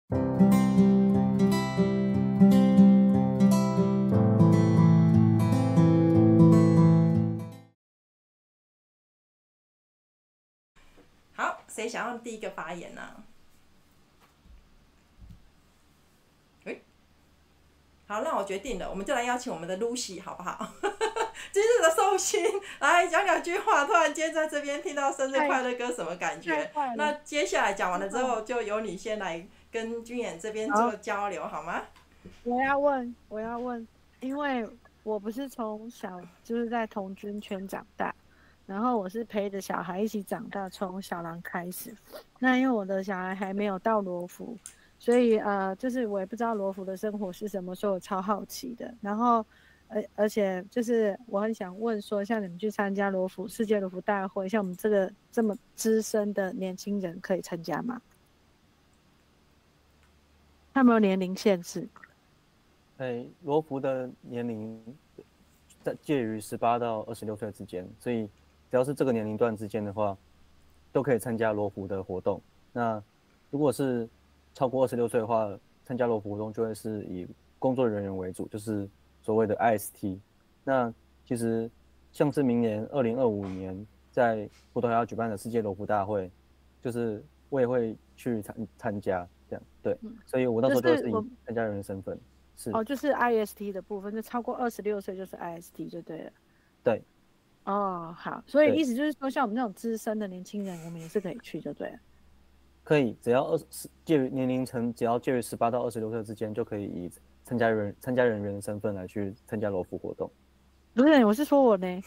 好，谁想要第一个发言呢、好，那我决定了，我们就来邀请我们的 Lucy 好不好？今日的寿星来讲两句话。突然间在这边听到生日快乐歌，什么感觉？那接下来讲完了之后，就由你先来跟君妍这边做交流，好吗？我要问，因为我不是从小就是在童军圈长大，然后我是陪着小孩一起长大，从小狼开始。那因为我的小孩还没有到罗浮，所以就是我也不知道罗浮的生活是什么，所以我超好奇的。然后而且就是我很想问说，像你们去参加世界罗浮大会，像我们这个这么资深的年轻人可以参加吗？他没有年龄限制？罗浮的年龄在介于18到26岁之间，所以只要是这个年龄段之间的话，都可以参加罗浮的活动。那如果是超过26岁的话，参加罗浮活动就会是以工作人员为主，就是所谓的 IST。那其实像是明年2025年在葡萄牙举办的世界罗浮大会，就是我也会去参加，这样对。所以我那时候就是以参加人的身份。就是 IST 的部分，就超过26岁就是 IST 就对了。对。好，所以意思就是说，像我们那种资深的年轻人，我们也是可以去，就对了。可以，只要介于年龄层，只要介于18到26岁之间，就可以以参加人员的身份来去参加罗浮活动。不是，我是说我呢，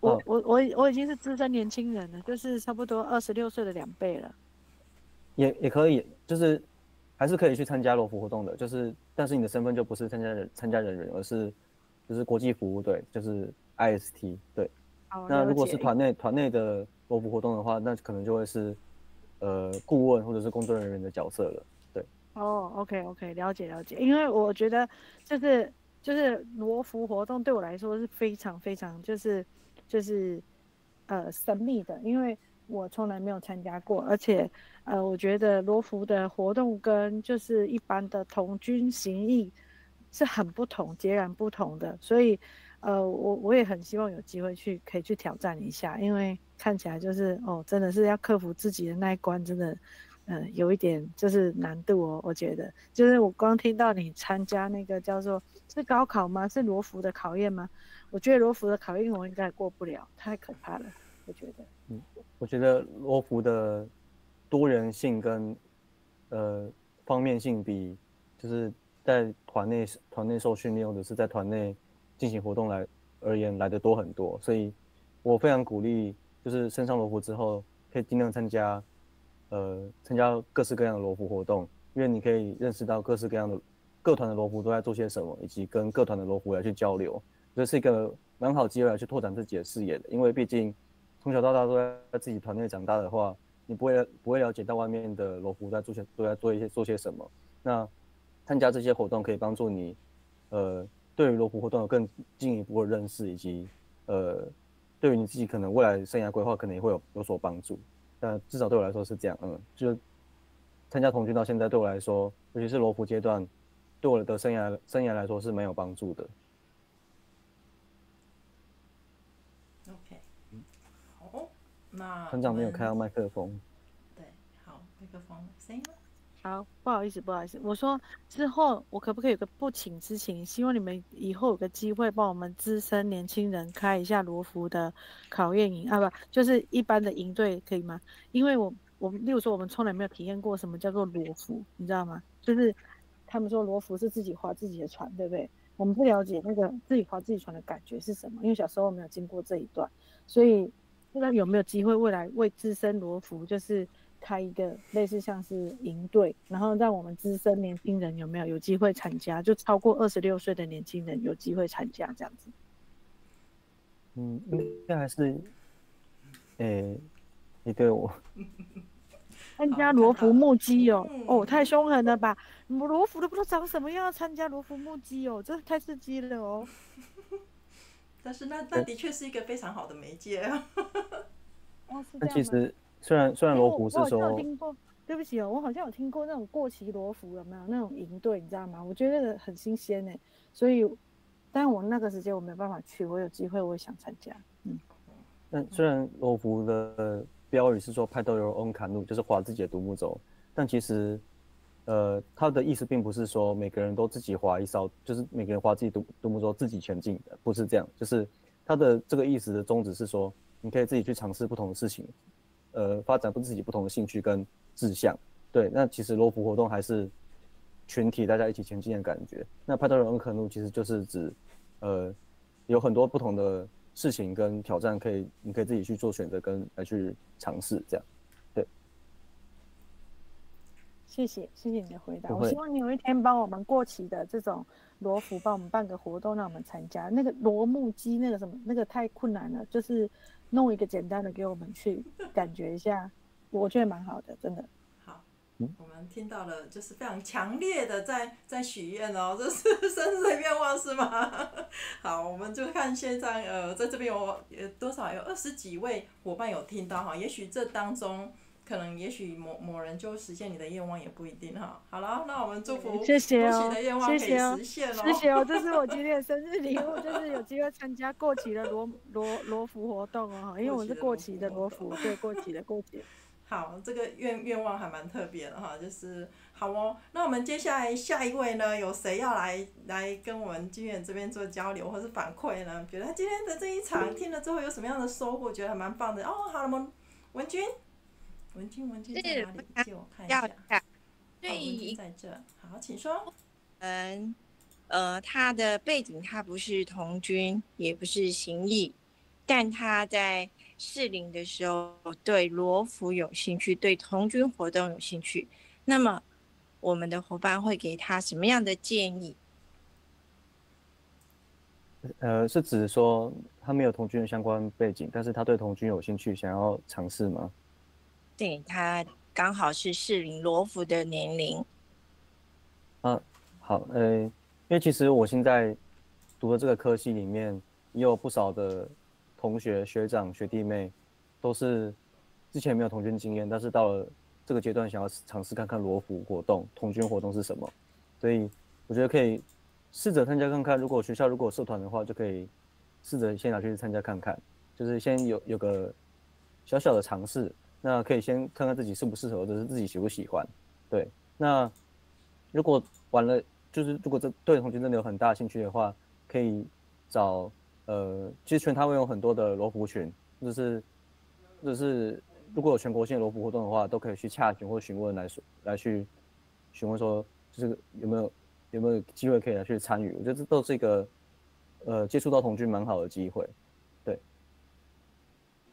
我已经是资深年轻人了，就是差不多26岁的2倍了。也可以，就是还是可以去参加罗浮活动的，就是但是你的身份就不是参加人员，而是就是国际服务队，就是 IST 对。那如果是团内的罗浮活动的话，那可能就会是顾问或者是工作人员的角色了，对。OK， 了解。因为我觉得就是罗浮活动对我来说是非常非常就是神秘的，因为我从来没有参加过，而且我觉得罗浮的活动跟就是一般的童军行役是很不同，截然不同的，所以我也很希望有机会可以去挑战一下，因为看起来就是真的是要克服自己的那一关，真的有一点就是难度哦。我觉得就是我刚听到你参加那个叫做是高考吗？是罗浮的考验吗？我觉得罗浮的考验我应该过不了，太可怕了。我觉得罗浮的多元性跟方面性比就是在团内受训练或者是在团内进行活动而言来得多很多，所以我非常鼓励就是升上罗浮之后可以尽量参加各式各样的罗浮活动，因为你可以认识到各式各样的各团的罗浮都在做些什么，以及跟各团的罗浮来去交流，这是一个蛮好机会来去拓展自己的视野的，因为毕竟从小到大都在自己团内长大的话，你不会了解到外面的罗浮都在做些什么。那参加这些活动可以帮助你，对于罗浮活动有更进一步的认识，以及对于你自己可能未来生涯规划可能也会有所帮助。至少对我来说是这样，就参加童军到现在对我来说，尤其是罗浮阶段，对我的生涯来说是蛮有帮助的。OK， 好，那团长没有开到麦克风。对，好，麦克风声音呢？好，不好意思，我说之后我可不可以有个不请之请？希望你们以后有个机会帮我们资深年轻人开一下罗浮的考验营不，就是一般的营队，可以吗？因为例如说我们从来没有体验过什么叫做罗浮，你知道吗？就是他们说罗浮是自己划自己的船，对不对？我们不了解那个自己划自己船的感觉是什么，因为小时候没有经过这一段，所以不知道有没有机会未来为资深罗浮就是开一个类似像是营队，然后让我们资深年轻人有机会参加，就超过26岁的年轻人有机会参加这样子。应该还是，你对我参加罗浮目击太凶狠了吧！罗浮都不知道长什么样，要参加罗浮目击这太刺激了哦。但是那的确是一个非常好的媒介是这样吗？其实虽然罗浮是说，对不起哦，我好像有听过那种过期罗浮，有没有那种营队，你知道吗？我觉得很新鲜呢，所以，但我那个时间我没办法去，我有机会我也想参加。那虽然罗浮的标语是说派到your own canoe，就是划自己的独木舟，但其实，它的意思并不是说每个人都自己划一艘，就是每个人划自己独木舟自己前进的，不是这样。就是它的这个意思的宗旨是说，你可以自己去尝试不同的事情，发展自己不同的兴趣跟志向。对，那其实罗浮活动还是群体大家一起前进的感觉。那派到your own canoe其实就是指，有很多不同的事情跟挑战你可以自己去做选择跟来去尝试这样。对，谢谢你的回答。不会我希望你有一天帮我们过期的这种罗浮，帮我们办个活动，让我们参加。那个罗木机那个什么，那个太困难了，就是弄一个简单的给我们去感觉一下，我觉得蛮好的，真的。好，我们听到了，就是非常强烈的在许愿哦，这是生日的愿望是吗？好，我们就看线上在这边有多少有20几位伙伴有听到哈，也许这当中可能也许某人就实现你的愿望也不一定哈。好了，那我们祝福谢谢露西的愿望可以实现哦。谢谢哦，这是我今天的生日礼物，就是有机会参加过期的罗浮活动哦，因为我是过期的罗浮，对，过期的。好，这个愿望还蛮特别的哈，就是好哦。那我们接下来下一位呢，有谁要来跟我们军远这边做交流或是反馈呢？觉得他今天的这一场听了之后有什么样的收获？觉得还蛮棒的哦。好了，我们文君在哪里？借我看一下。对，文君在这。好，请说。他的背景他不是童军，也不是行役，但他在适龄的时候对罗浮有兴趣，对童军活动有兴趣。那么我们的伙伴会给他什么样的建议？是指说他没有童军的相关背景，但是他对童军有兴趣，想要尝试吗？对，他刚好是适龄罗浮的年龄。好，因为其实我现在读的这个科系里面，也有不少的同学、学长、学弟妹，都是之前没有童军经验，但是到了这个阶段，想要尝试看看罗浮活动、童军活动是什么，所以我觉得可以试着参加看看。如果学校有社团的话，就可以试着先拿去参加看看，就是先有个小小的尝试，那可以先看看自己适不适合，或者是自己喜不喜欢。对，那如果完了。就是如果这对童军真的有很大兴趣的话，可以找其实全台湾有很多的罗浮群，就是如果有全国性的罗浮活动的话，都可以去洽询或询问来去询问说，就是有没有机会可以来去参与。我觉得这都是一个接触到童军蛮好的机会。对，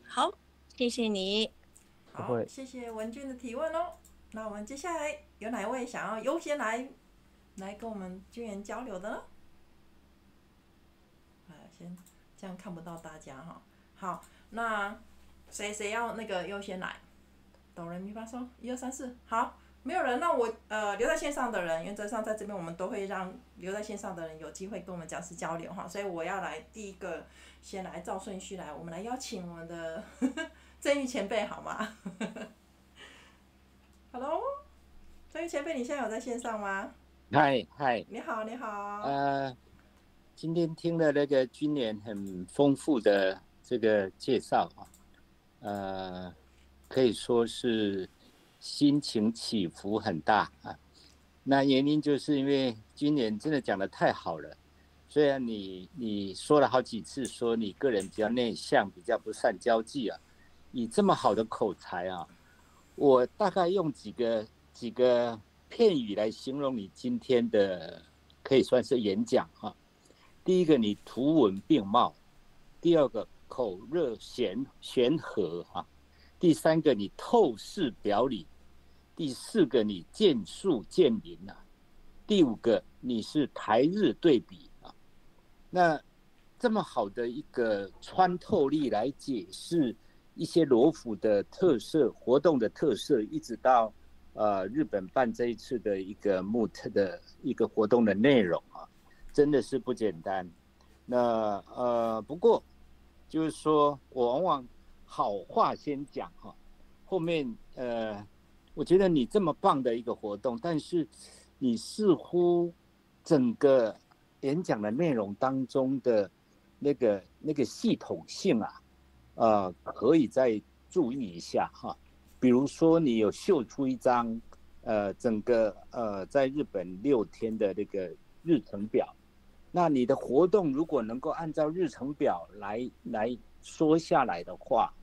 好，谢谢你。好，谢谢文君的提问哦。那我们接下来有哪位想要优先来跟我们军员交流的呢？先这样看不到大家哈。好，那谁要那个优先来？哆来咪发嗦，1、2、3、4，好，没有人，那我留在线上的人，原则上在这边我们都会让留在线上的人有机会跟我们讲师交流哈，所以我要来第一个先来照顺序来，我们来邀请我们的郑玉前辈好吗？Hello， 郑玉前辈，你现在有在线上吗？嗨，你好。今天听了那个军年很丰富的这个介绍啊，可以说是心情起伏很大啊。那原因就是因为军年真的讲得太好了，虽然你说了好几次说你个人比较内向，比较不善交际啊，以这么好的口才啊，我大概用几个片语来形容你今天的可以算是演讲啊。第一个，你图文并茂；第二个，口热弦和啊；第三个，你透视表里；第四个，你见树见林啊；第五个，你是台日对比啊。那这么好的一个穿透力来解释一些罗浮的特色、活动的特色，一直到日本办这一次的一个MOOT的一个活动的内容啊，真的是不简单。那不过就是说我往往好话先讲哈，后面我觉得你这么棒的一个活动，但是你似乎整个演讲的内容当中的那个系统性啊，可以再注意一下哈。比如说你有秀出一张整个在日本6天的那个日程表，那你的活动如果能够按照日程表来说下来的话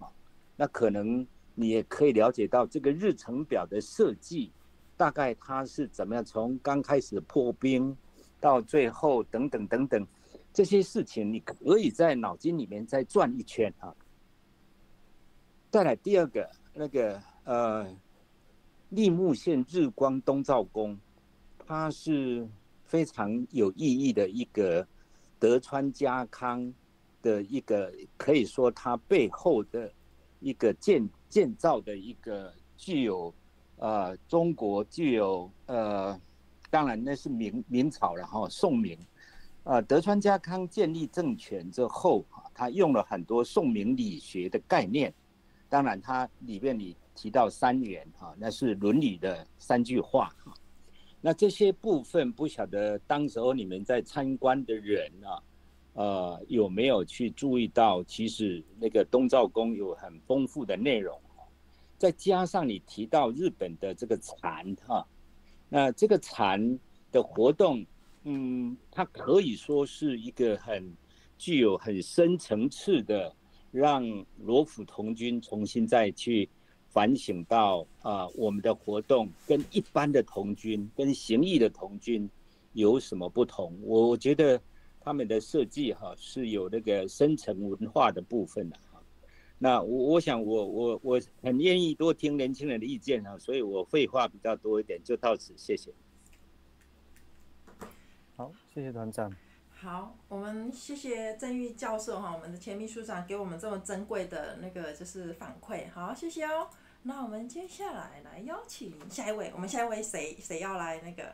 那可能你也可以了解到这个日程表的设计大概它是怎么样，从刚开始破冰到最后等等等等这些事情，你可以在脑筋里面再转一圈再来第二个那个立木县日光东照宫，它是非常有意义的一个德川家康的一个，可以说它背后的一个建造的一个具有中国具有当然那是明朝了宋明德川家康建立政权之后他用了很多宋明理学的概念，当然它里面你提到3元那是伦理的3句话那这些部分不晓得当时候你们在参观的人有没有去注意到，其实那个东照宫有很丰富的内容再加上你提到日本的这个禅那这个禅的活动它可以说是一个具有很深层次的让罗浮童军重新再去反省到我们的活动跟一般的童军跟行义的童军有什么不同。我觉得他们的设计是有那个深层文化的部分的那我想我很愿意多听年轻人的意见所以我废话比较多一点，就到此，谢谢。好，谢谢团长。好，我们谢谢郑玉教授我们的前秘书长给我们这么珍贵的那个就是反馈，好，谢谢哦。那我们接下来邀请下一位，我们下一位谁要来那个？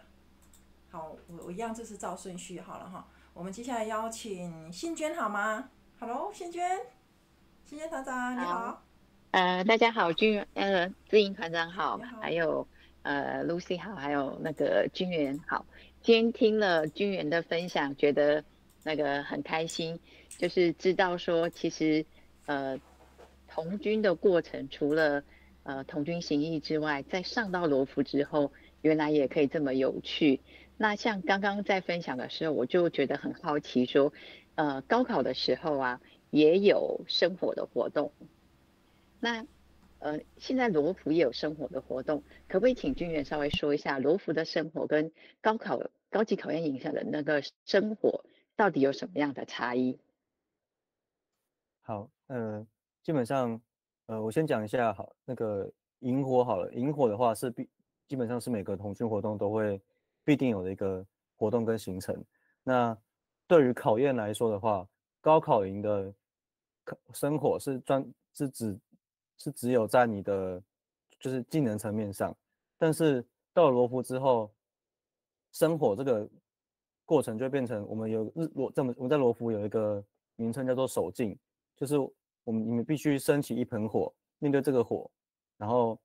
好，我一样就是照顺序好了我们接下来邀请信娟好吗 ？Hello， 信娟团长你好。大家好，志英团长好，还有Lucy 好，还有那个君元好。今天听了君元的分享，觉得那个很开心，就是知道说其实童军的过程，除了童军行义之外，在上到罗浮之后，原来也可以这么有趣。那像刚刚在分享的时候，我就觉得很好奇说，高考的时候也有生火的活动。那现在罗浮也有生火的活动，可不可以请君元稍微说一下罗浮的生火跟高级考验营下的那个生火到底有什么样的差异？好，基本上我先讲一下那个萤火好了。萤火的话基本上是每个童军活动都会必定有的一个活动跟行程。那对于考验来说的话，高考营的生火是只有在你的就是技能层面上，但是到了罗浮之后，生火这个过程就会变成我们在罗浮有一个名称叫做守静，就是你们必须升起一盆火，面对这个火，然后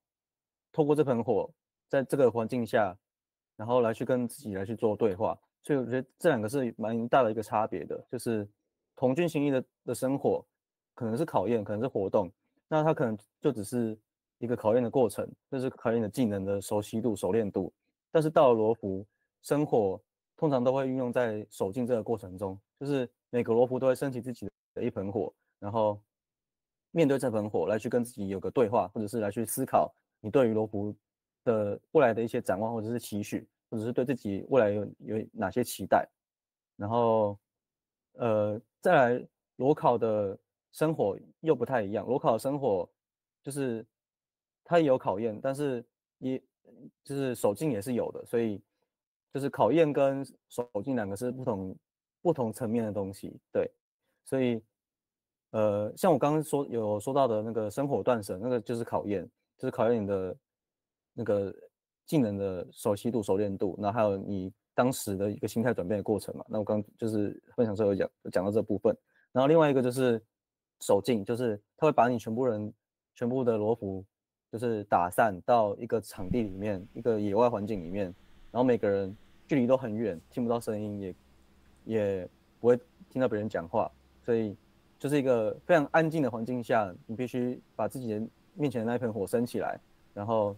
透过这盆火，在这个环境下，然后来去跟自己来去做对话。所以我觉得这2个是蛮大的一个差别的，就是童军行义的生火可能是考验，可能是活动，那它可能就只是一个考验的过程，就是考验的技能的熟悉度、熟练度。但是到了罗浮，生火通常都会运用在守静这个过程中，就是每个罗浮都会升起自己的一盆火，然后面对这盆火来去跟自己有个对话，或者是来去思考你对于罗浮的未来的一些展望，或者是期许，或者是对自己未来有哪些期待。然后再来裸考的生火又不太一样，裸考的生火就是它也有考验，但是就是守静也是有的，所以就是考验跟守静2个是不同层面的东西，对。所以像我刚刚有说到的那个生火断绳，那个就是考验，就是考验你的那个技能的熟悉度、熟练度，然后还有你当时的一个心态转变的过程嘛。那我刚就是分享时候有讲到这部分，然后另外一个就是守静，就是他会把你全部的罗浮就是打散到一个场地里面，一个野外环境里面，然后每个人距离都很远，听不到声音，也不会听到别人讲话，所以就是一个非常安静的环境下，你必须把自己的面前的那一盆火升起来，然后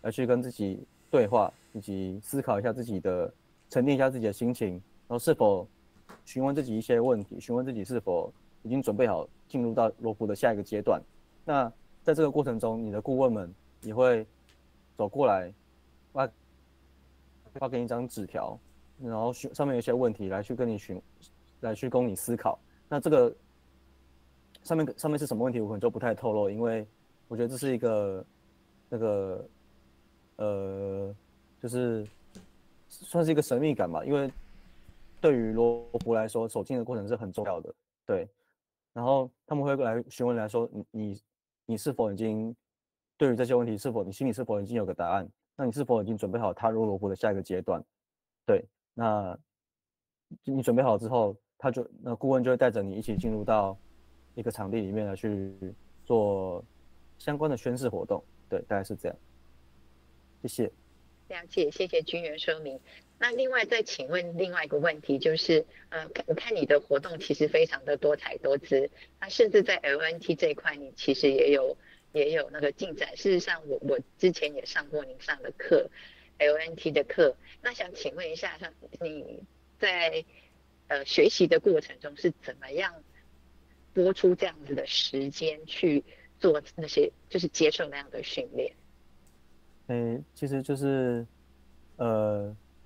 来去跟自己对话，以及思考一下自己的，沉淀一下自己的心情，然后是否询问自己一些问题，询问自己是否已经准备好进入到罗浮的下一个阶段。那在这个过程中，你的顾问们也会走过来，发给你一张纸条，然后上面有一些问题来去跟你来去供你思考。那这个上面是什么问题，我可能就不太透露，因为我觉得这是一个那个就是算是一个神秘感吧，因为对于罗浮来说，走进的过程是很重要的，对。然后他们会来询问来说，你是否已经对于这些问题，你心里是否已经有个答案？那你是否已经准备好踏入罗浮的下一个阶段？对，那你准备好之后，那顾问就会带着你一起进入到一个场地里面来去做相关的宣誓活动。对，大概是这样。谢谢。了解，谢谢君元说明。那另外再请问另外一个问题，就是我看你的活动其实非常的多彩多姿，那甚至在 LNT 这一块，你其实也有那个进展。事实上我之前也上过您上的课 ，LNT 的课。那想请问一下，像你在学习的过程中是怎么样拨出这样子的时间去做那些，就是接受那样的训练？其实就是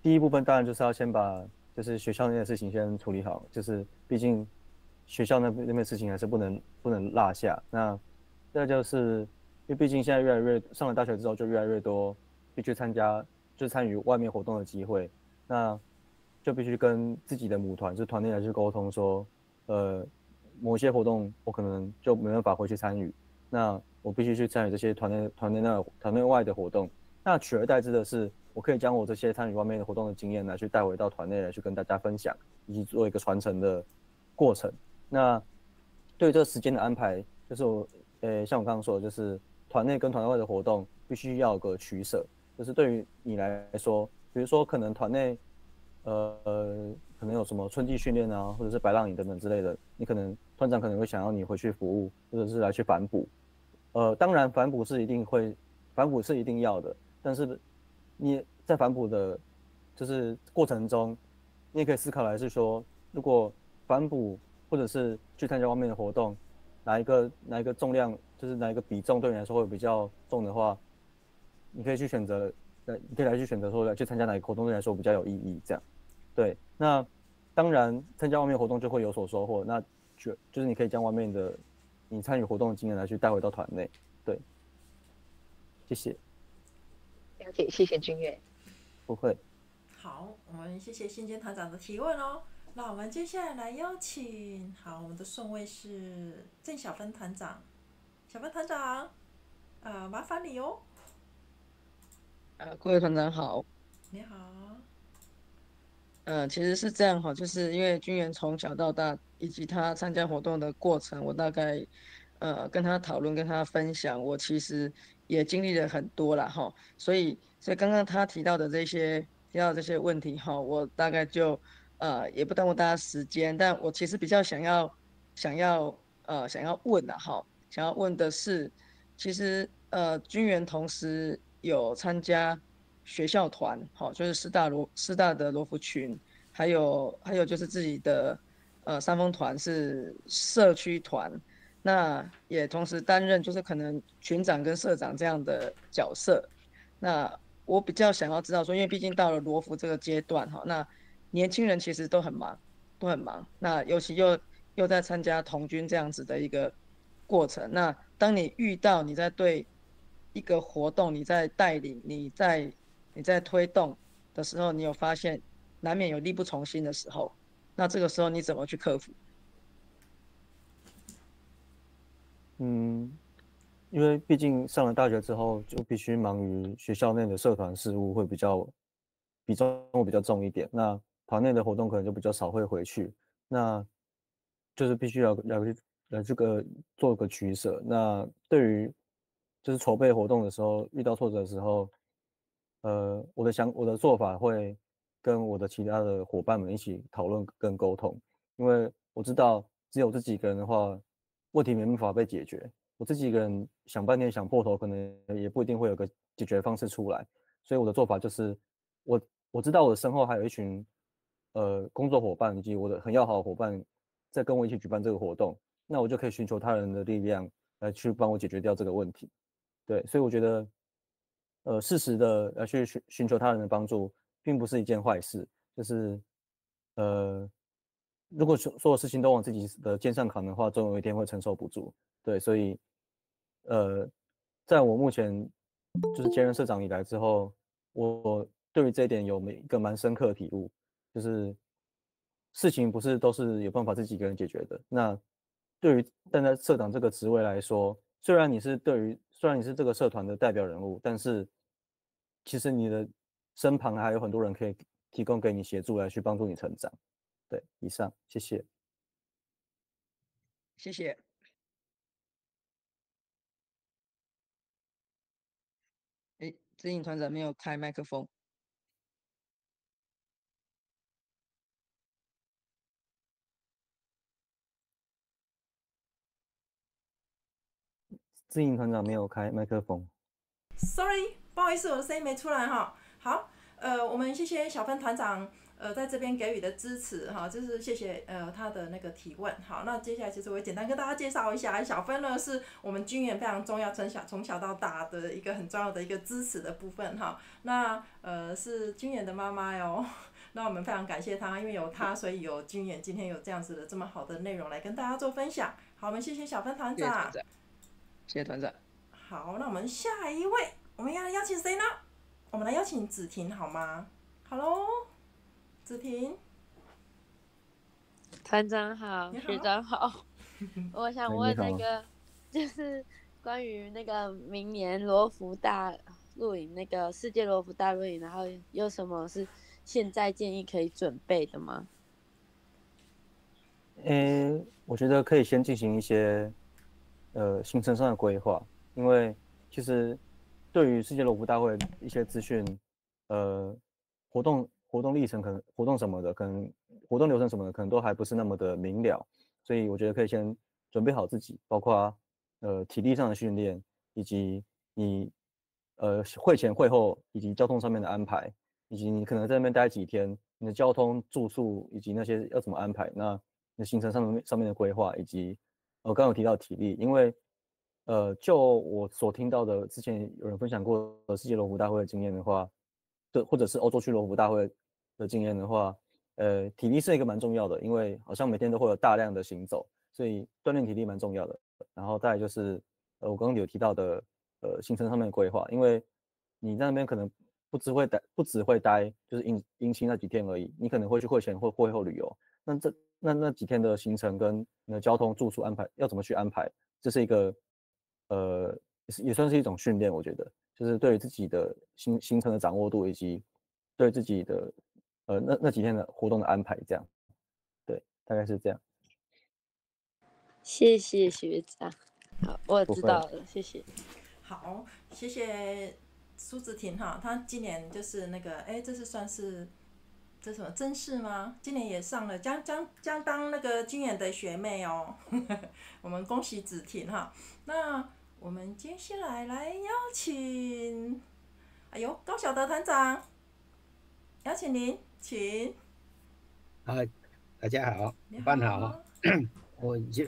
第一部分当然就是要先把就是学校那件事情先处理好，就是毕竟学校那边事情还是不能落下。那再就是因为毕竟现在越来越上了大学之后，就越来越多必须参与外面活动的机会，那就必须跟自己的母团就是团内来去沟通说，某些活动我可能就没办法回去参与，那我必须去参与这些团内外的活动。那取而代之的是，我可以将我这些参与外面的活动的经验来去带回到团内来去跟大家分享，以及做一个传承的过程。那对于这个时间的安排，就是像我刚刚说的，就是团内跟团外的活动必须要有个取舍。就是对于你来说，比如说可能团内可能有什么春季训练啊，或者是白浪营等等之类的，你可能团长可能会想要你回去服务，或者是来去反哺。当然反哺是一定要的，但是你在反哺的，就是过程中，你也可以思考来是说，如果反哺或者是去参加外面的活动，哪一个重量，就是哪一个比重对你来说会比较重的话，你可以去选择，你可以来去选择说来去参加哪个活动对你来说比较有意义，这样。对，那当然参加外面活动就会有所收获，那就是你可以将外面的你参与活动的经验来去带回到团内。对，谢谢。了解，谢谢君远。不会。好，我们谢谢信坚团长的提问哦。那我们接下来邀请，好，我们的顺位是郑小芬团长。小芬团长，麻烦你哦。各位团长好。你好。其实是这样哈，就是因为军元从小到大以及他参加活动的过程，我大概跟他讨论，跟他分享，我其实也经历了很多啦哈，所以刚刚他提到的这些问题哈，我大概就也不耽误大家时间，但我其实比较想要问的哈，想要问的是，其实军元同时有参加学校团，好，就是师大的罗浮群，还有就是自己的三风团是社区团，那也同时担任就是可能群长跟社长这样的角色。那我比较想要知道说，因为毕竟到了罗浮这个阶段哈，那年轻人其实都很忙，都很忙。那尤其又在参加童军这样子的一个过程，那当你遇到你在对一个活动，你在带领，你在推动的时候，你有发现难免有力不从心的时候，那这个时候你怎么去克服？因为毕竟上了大学之后，就必须忙于学校内的社团事务，比重会比较重一点。那团内的活动可能就比较少会回去，那就是必须要这个做个取舍。那对于就是筹备活动的时候遇到挫折的时候，我的做法会跟我的其他的伙伴们一起讨论跟沟通，因为我知道只有自己一个人的话，问题没办法被解决。我自己一个人想半天想破头，可能也不一定会有个解决方式出来。所以我的做法就是，我知道我的身后还有一群工作伙伴以及我的很要好的伙伴在跟我一起举办这个活动，那我就可以寻求他人的力量来去帮我解决掉这个问题。对，所以我觉得，适时的来去寻求他人的帮助，并不是一件坏事。就是，如果所有事情都往自己的肩上扛的话，总有一天会承受不住。对，所以，在我目前就是兼任社长以来之后，我对于这一点有一个蛮深刻的体悟，就是事情不是都是有办法自己一个人解决的。那对于站在社长这个职位来说，虽然你是这个社团的代表人物，但是其实你的身旁还有很多人可以提供给你协助来去帮助你成长。对，以上，谢谢。谢谢。志颖团长没有开麦克风。志颖团长没有开麦克风。Sorry， 不好意思，我的声音没出来哈。好，我们谢谢小芬团长，在这边给予的支持哈，就是谢谢他的那个提问。好，那接下来其实我简单跟大家介绍一下，小芬呢是我们军演非常重要，从小到大的一个很重要的一个支持的部分哈。那是军演的妈妈哟。那我们非常感谢她，因为有她，所以有军演今天有这样子的这么好的内容来跟大家做分享。好，我们谢谢小芬团长。谢谢团长。好，那我们下一位，我们要邀请谁呢？我们来邀请子婷好吗 ？Hello， 子婷。团长好，学长好。我想问那个，就是关于那个明年罗浮大露营，那个世界罗浮大露营，然后有什么是现在建议可以准备的吗？我觉得可以先进行一些行程上的规划，因为其实对于世界罗浮大会一些资讯，活动历程可能活动什么的，可能活动流程什么的，可能都还不是那么的明了，所以我觉得可以先准备好自己，包括体力上的训练，以及你会前会后以及交通上面的安排，以及你可能在那边待几天，你的交通住宿以及那些要怎么安排，那你的行程上面的规划，以及我刚刚有提到体力，因为就我所听到的，之前有人分享过的世界罗浮大会的经验的话，对，或者是欧洲区罗浮大会的经验的话，体力是一个蛮重要的，因为好像每天都会有大量的行走，所以锻炼体力蛮重要的。然后再来就是我刚刚有提到的行程上面的规划，因为你在那边可能不只会待就是迎新那几天而已，你可能会去会前或会后旅游，那几天的行程跟你的交通住宿安排要怎么去安排，这是一个也算是一种训练，我觉得就是对于自己的行程的掌握度，以及对自己的那几天的活动的安排，这样，对，大概是这样。谢谢学长，好，我知道了，谢谢。好，谢谢苏子婷哈，她今年就是那个，这是算是这什么甄试吗？今年也上了，将当那个军演的学妹哦，我们恭喜子婷哈。那我们接下来邀请，高晓德团长，邀请您，请。大家好，班好。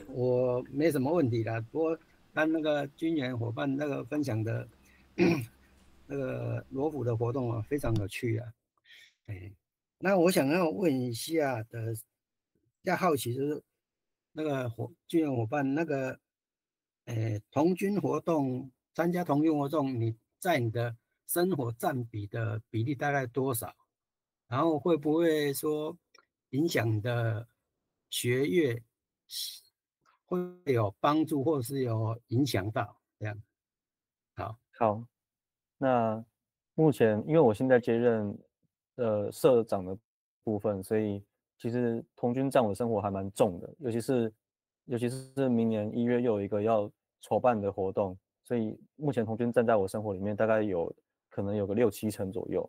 我没什么问题啦，不过看那个军研伙伴那个分享的那个罗浮的活动啊，非常有趣啊。那我想要问一下的，比较好奇就是那个军研伙伴那个，童军活动参加童军活动，你在你的生活占比的比例大概多少？然后会不会说影响你的学业会有帮助，或是有影响到这样？好，那目前因为我现在接任社长的部分，所以其实童军占我生活还蛮重的，尤其是明年1月又有一个要筹办的活动，所以目前童军占在我生活里面大概可能有个6-7成左右，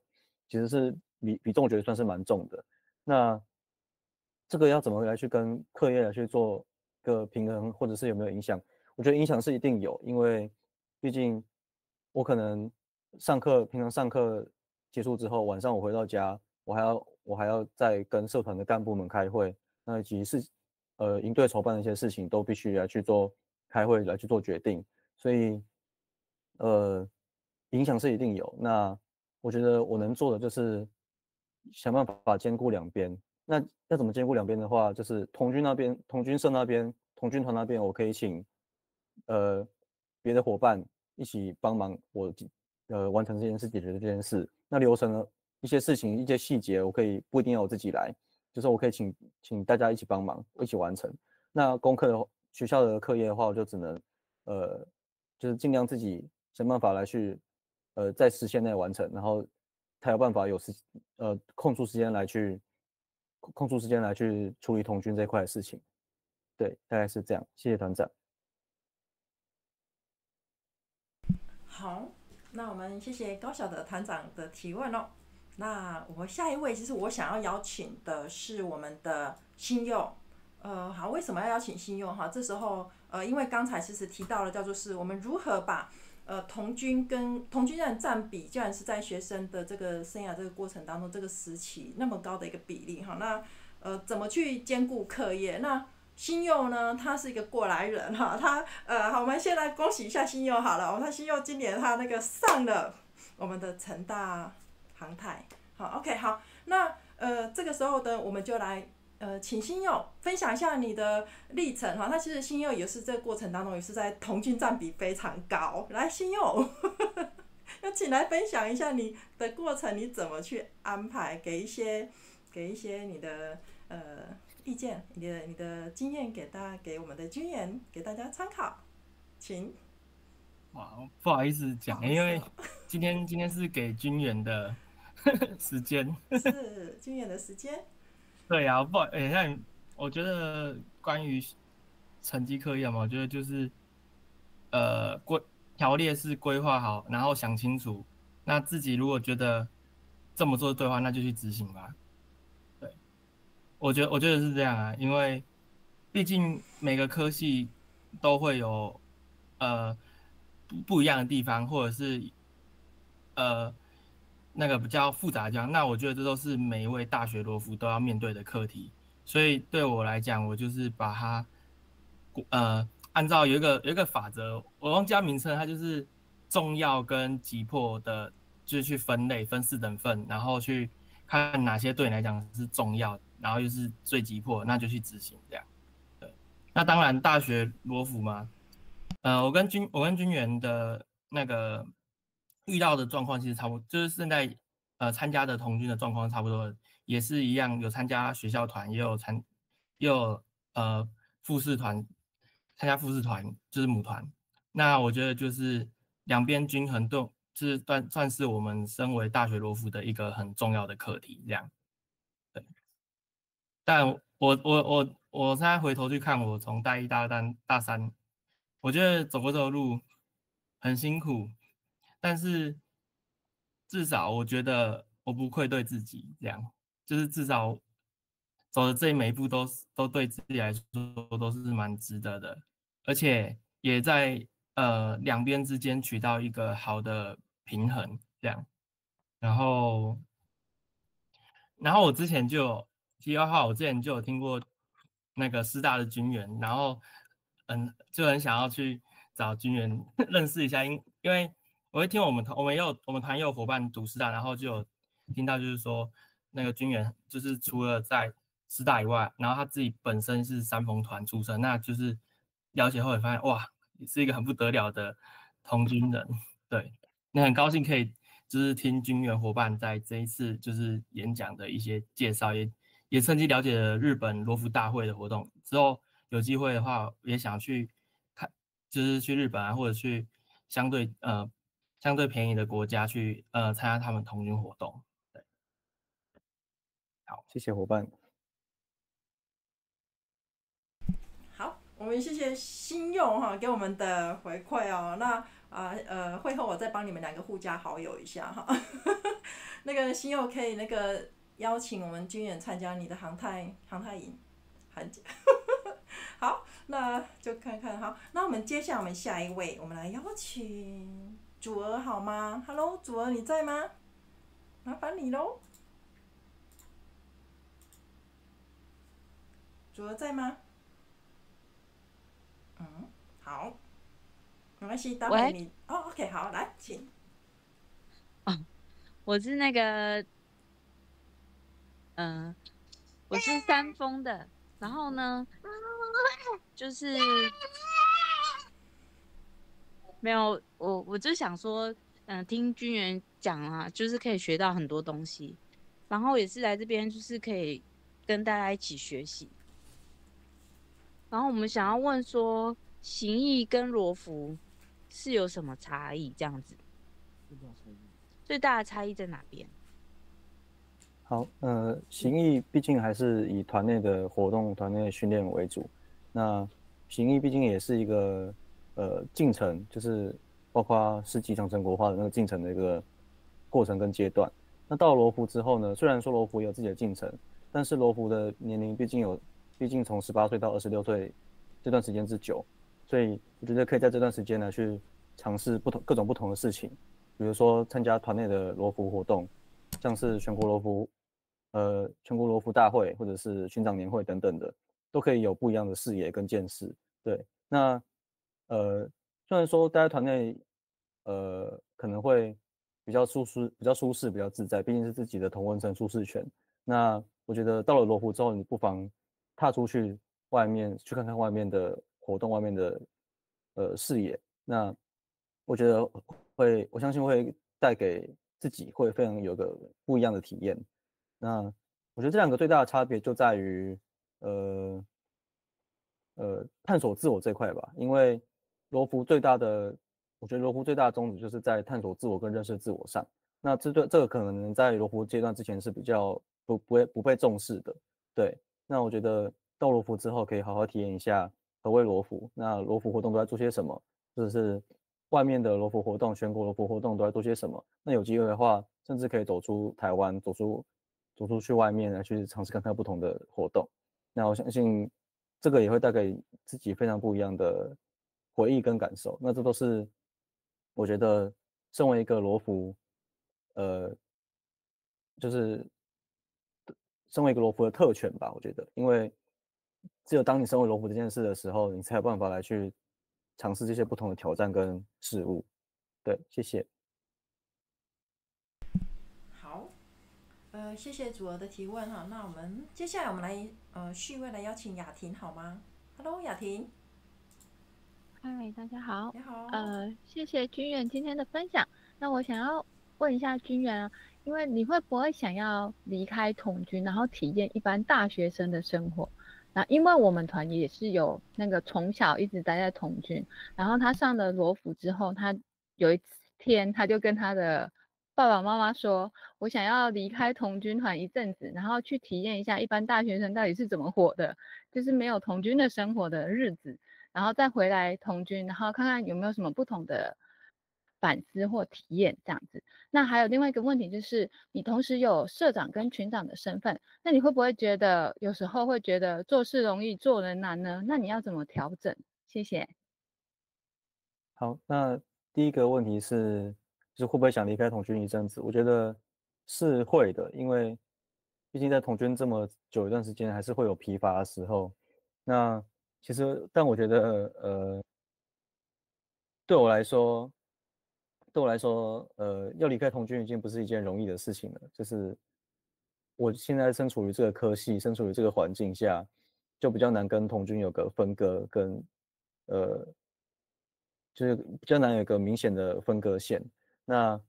其实是比重我觉得算是蛮重的。那这个要怎么来去跟课业来去做个平衡，或者是有没有影响？我觉得影响是一定有，因为毕竟我可能平常上课结束之后，晚上我回到家，我还要再跟社团的干部们开会，那以及营队筹办的一些事情都必须来去做开会来去做决定，所以影响是一定有。那我觉得我能做的就是想办法兼顾两边。那要怎么兼顾两边的话，就是童军社那边、童军团那边，我可以请别的伙伴一起帮忙我完成这件事、解决这件事。那流程的一些事情、一些细节，不一定要我自己来，就是我可以请大家一起帮忙，一起完成。那学校的课业的话，我就只能就是尽量自己想办法来去在时限内完成，然后才有办法空出时间来去处理童军这块的事情。对，大概是这样。谢谢团长。好，那我们谢谢高小的团长的提问哦。那我下一位，其实我想要邀请的是我们的新佑。好，为什么要邀请新佑哈？这时候因为刚才其实提到了叫做是我们如何把童军的占比，既然是在学生的这个生涯这个过程当中，这个时期那么高的一个比例哈，那怎么去兼顾课业？那新佑呢，他是一个过来人哈，好，我们先来恭喜一下新佑好了。他新佑今年他那个上了我们的成大航太，好 ，OK 好，那这个时候呢，我们就来请新佑分享一下你的历程哈。那其实新佑也是这个过程当中也是在童军占比非常高，来新佑，要请来分享一下你的过程，你怎么去安排，给一些你的意见，你的经验给我们的军人，给大家参考，请。哇，不好意思讲，因为今天是给军人的时间，是军人的时间。对啊，像我觉得关于成绩课业嘛，我觉得就是条列是规划好，然后想清楚，那自己如果觉得这么做对的话，那就去执行吧。对，我觉得是这样啊，因为毕竟每个科系都会有不一样的地方，或者是那个比较复杂的地方。那我觉得这都是每一位大学罗浮都要面对的课题。所以对我来讲，我就是把它按照有一个法则，我忘记它名称，它就是重要跟急迫的，就是去分类，分4等份，然后去看哪些对你来讲是重要，然后又是最急迫，那就去执行这样。对，那当然大学罗浮嘛，我跟军员的那个遇到的状况其实差不多，就是现在参加的童军的状况差不多，也是一样，有参加学校团，也有复试团。参加复试团就是母团，那我觉得就是两边均衡就是算是我们身为大学罗浮的一个很重要的课题，这样。对，但我现在回头去看，我从大一、大二、大三，我觉得走过这个路很辛苦，但是至少我觉得我不愧对自己，这样就是至少走的这每一步都对自己来说都是蛮值得的。而且也在两边之间取到一个好的平衡，这样。然后我之前就题外话，我之前就有听过那个师大的军员，然后就很想要去找军员认识一下，因为我会听我们团也有伙伴读师大，然后就有听到就是说那个军员就是除了在师大以外，然后他自己本身是三峰团出身，那就是了解后也发现哇，也是一个很不得了的童军人。对，那很高兴可以就是听军员伙伴在这一次就是演讲的一些介绍，也趁机了解了日本罗浮大会的活动。之后有机会的话，也想去看，就是去日本啊，或者去相对便宜的国家去参加他们童军活动。对，好，谢谢伙伴。好，我们谢谢新佑哈给我们的回馈哦。那会后我再帮你们2个互加好友一下哈。那个星佑可以那个邀请我们军远参加你的航太营，寒假。好，那就看看好。那我们接下来我们下一位，我们来邀请祖儿好吗 ？Hello， 祖儿你在吗？麻烦你喽。祖儿在吗？好，没关系，待会你OK， 好，来，请。我是那个，我是三丰的，然后呢，就是没有我就想说，听军员讲啊，就是可以学到很多东西，然后也是来这边就是可以跟大家一起学习。然后我们想要问说，形意跟罗浮是有什么差异？这样子，最大的差异在哪边？好，形意毕竟还是以团内的活动、团内训练为主。那形意毕竟也是一个进程，就是包括世纪长城国化的那个进程的一个过程跟阶段。那到了罗浮之后呢，虽然说罗浮有自己的进程，但是罗浮的年龄毕竟从18岁到26岁这段时间之久，所以我觉得可以在这段时间呢去尝试各种不同的事情，比如说参加团内的罗浮活动，像是全国罗浮大会或者是巡长年会等等的，都可以有不一样的视野跟见识。对，那虽然说待在团内可能会比较舒适、比较自在，毕竟是自己的同温层舒适圈。那我觉得到了罗浮之后，你不妨踏出去外面去看看外面的活动、外面的视野。那我觉得我相信会带给自己会非常有个不一样的体验。那我觉得这2个最大的差别就在于探索自我这块吧，因为我觉得罗浮最大的宗旨就是在探索自我跟认识自我上。那这个可能在罗浮阶段之前是比较不被重视的，对。那我觉得到罗浮之后可以好好体验一下何谓罗浮，那罗浮活动都在做些什么，或者是外面的罗浮活动、全国罗浮活动都在做些什么。那有机会的话，甚至可以走出台湾，走出去外面来去尝试看看不同的活动。那我相信这个也会带给自己非常不一样的回忆跟感受。那这都是我觉得身为一个罗浮，就是身为一个罗浮的特权吧。我觉得，因为只有当你身为罗浮这件事的时候，你才有办法来去尝试这些不同的挑战跟事物。对，谢谢。好，谢谢祖儿的提问哈。那我们接下来我们来序位来邀请雅婷好吗 ？Hello， 雅婷。嗨，大家好。你好。谢谢军远今天的分享。那我想要问一下军远啊，因为你会不会想要离开童军，然后体验一般大学生的生活？那因为我们团也是有那个从小一直待在童军，然后他上了罗浮之后，他有一天他就跟他的爸爸妈妈说，我想要离开童军团一阵子，然后去体验一下一般大学生到底是怎么活的，就是没有童军的生活的日子。然后再回来童军，然后看看有没有什么不同的反思或体验这样子。那还有另外一个问题就是，你同时有社长跟群长的身份，那你会不会觉得有时候会觉得做事容易做人难呢？那你要怎么调整？谢谢。好，那第一个问题是，就是会不会想离开童军一阵子？我觉得是会的，因为毕竟在童军这么久一段时间，还是会有疲乏的时候。那其实，但我觉得，对我来说，要离开童军已经不是一件容易的事情了。就是我现在身处于这个科系，身处于这个环境下，就比较难跟童军有个分割，跟就是比较难有一个明显的分割线。那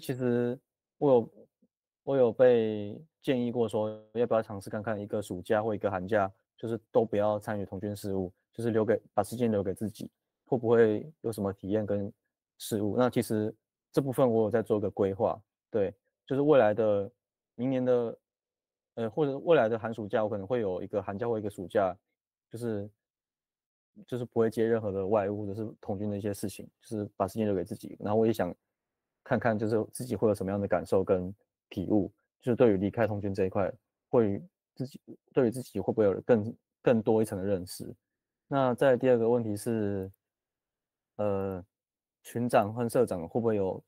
其实我有被建议过说，要不要尝试看看一个暑假或一个寒假，就是都不要参与童军事务，就是把时间留给自己，会不会有什么体验跟事物？那其实这部分我有在做一个规划，对，就是未来的明年的或者未来的寒暑假，我可能会有一个寒假或一个暑假，就是就是不会接任何的外务或者是童军的一些事情，就是把时间留给自己。然后我也想看看，就是自己会有什么样的感受跟体悟，就是对于离开童军这一块，对于自己会不会有更多一层的认识。那再第二个问题是，群长和社长会不会有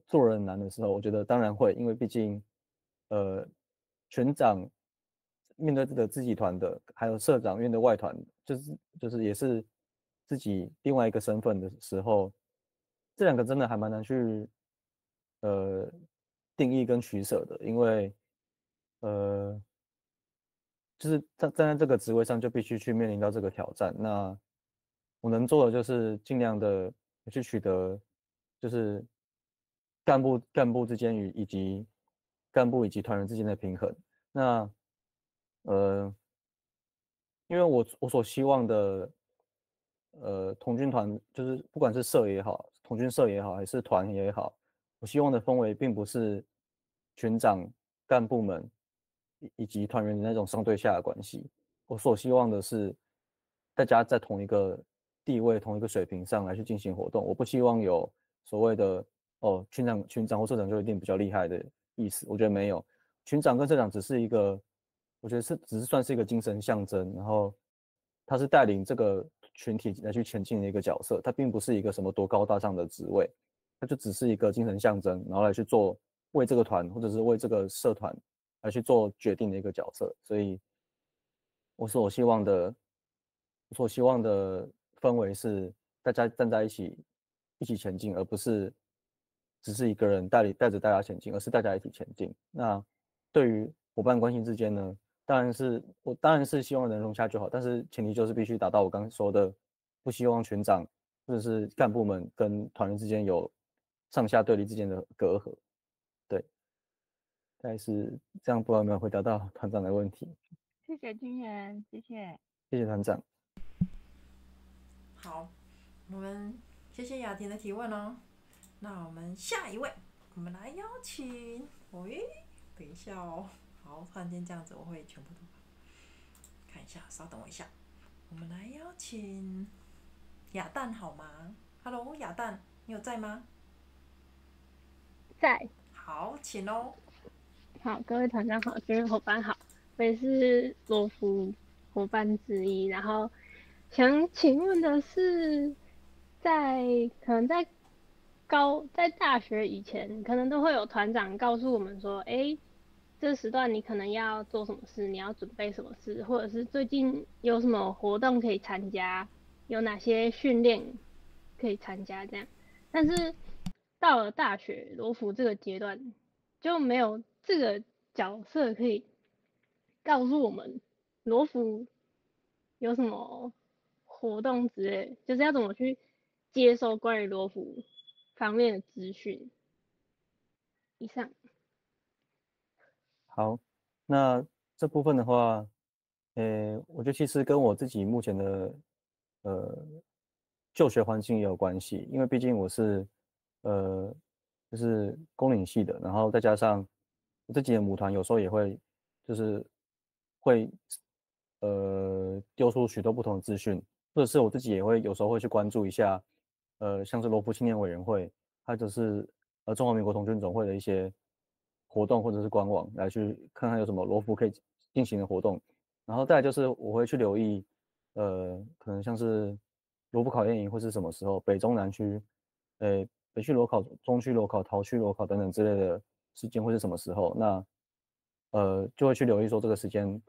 做人难的时候？我觉得当然会，因为毕竟群长面对自己团的，还有社长面对外团，就是也是自己另外一个身份的时候，这两个真的还蛮难去定义跟取舍的，因为就是站在这个职位上就必须去面临到这个挑战。那我能做的就是尽量的去取得，就是干部之间以及干部以及团员之间的平衡。那因为我所希望的童军团，就是不管是社也好，童军社也好，还是团也好，我希望的氛围并不是群长干部们以及团员的那种上对下的关系。我所希望的是大家在同一个地位、同一个水平上来去进行活动。我不希望有所谓的群长或社长就一定比较厉害的意思，我觉得没有。群长跟社长只是一个，我觉得只是算是一个精神象征，然后他是带领这个群体来去前进的一个角色，他并不是一个什么多高大上的职位，他就只是一个精神象征，然后来去做为这个团或者是为这个社团来去做决定的一个角色。所以我所希望的氛围是大家站在一起前进，而不是只是一个人带着大家前进，而是大家一起前进。那对于伙伴关系之间呢，我当然是希望能融洽就好，但是前提就是必须达到我刚刚说的，不希望群长或者是干部们跟团员之间有上下对立之间的隔阂。对，大概是这样，不知道有没有回答到团长的问题？谢谢军员，谢谢。谢谢团长。好，我们谢谢雅婷的提问哦。那我们下一位，我们来邀请，等一下哦。好，突然间这样子，我会全部都看一下，稍等我一下。我们来邀请雅蛋好吗 ？Hello， 雅蛋，你有在吗？在。好，请哦。好，各位团长好，军人伙伴好，我也是罗浮伙伴之一。然后想请问的是，可能在大学以前，可能都会有团长告诉我们说，这时段你可能要做什么事，你要准备什么事，或者是最近有什么活动可以参加，有哪些训练可以参加这样。但是到了大学罗浮这个阶段，就没有这个角色可以告诉我们罗浮有什么活动之类，就是要怎么去接收关于罗浮方面的资讯。以上。好，那这部分的话，我觉得其实跟我自己目前的就学环境也有关系，因为毕竟我是就是公领系的，然后再加上我自己的母团有时候也会就是会丢出许多不同的资讯，或者是我自己也会有时候会去关注一下，像是罗浮青年委员会，或者是中华民国童军总会的一些活动或者是官网，来去看看有什么罗浮可以进行的活动。然后再来就是我会去留意，可能像是罗浮考验营会是什么时候，北中南区，北区裸考、中区裸考、桃区裸考等等之类的时间会是什么时候？那就会去留意说这个时间，